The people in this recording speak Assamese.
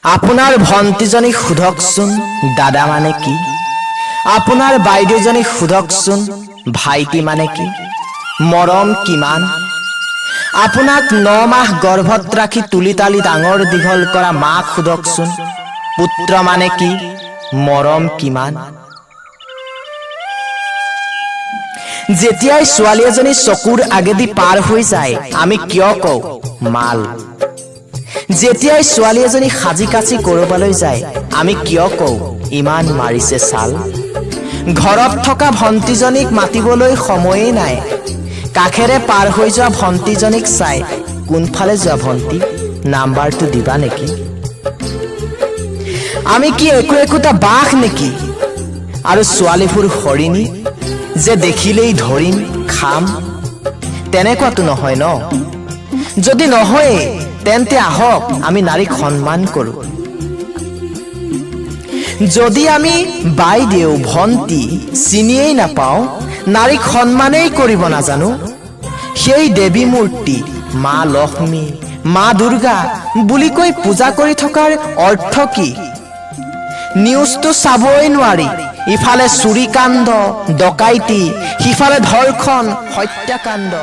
আপোনাৰ ভণ্টিজনীক সোধকচোন দাদা মানে কি? আপোনাৰ বাইদেউজনীক সোধকচোন ভাইটি মানে কি? মৰম কিমান? আপোনাক 9 মাহ গৰ্ভত ৰাখি তুলি তালি ডাঙৰ দীঘল কৰা মাক সোধকচোন পুত্ৰ মানে কি? মৰম কিমান? যেতিয়াই ছোৱালী এজনী চকুৰ আগেদি পাৰ হৈ যায় আমি কিয় কওঁ মাল? যেতিয়াই ছোৱালী এজনী সাজি কাচি কৰবালৈ যায় আমি কিয় কওঁ ইমান মাৰিছে ছাল? ঘৰত থকা ভণ্টিজনীক মাতিবলৈ সময়েই নাই, কাষেৰে পাৰ হৈ যোৱা ভণ্টিজনীক চাই কোনফালে যোৱা ভণ্টি নাম্বাৰটো দিবা নেকি? আমি কি একোটা বাঘ নেকি? আৰু ছোৱালীবোৰ হৰিণী যে দেখিলেই ধৰিম খাম? তেনেকুৱাটো নহয় ন? যদি নহয় তেন্তে আহক আমি নাৰীক সন্মান কৰো। যদি আমি বাইদেউ ভণ্টি চিনিয়েই নাপাওঁ, নাৰীক সন্মানেই কৰিব নাজানো, সেই দেৱী মূৰ্তি মা লক্ষ্মী মা দুৰ্গা বুলি কৈ পূজা কৰি থকাৰ অৰ্থ কি? নিউজটো চাবই নোৱাৰি, ইফালে চুৰি কাণ্ড ডকাইতি, সিফালে ধৰ্ষণ হত্যাকাণ্ড।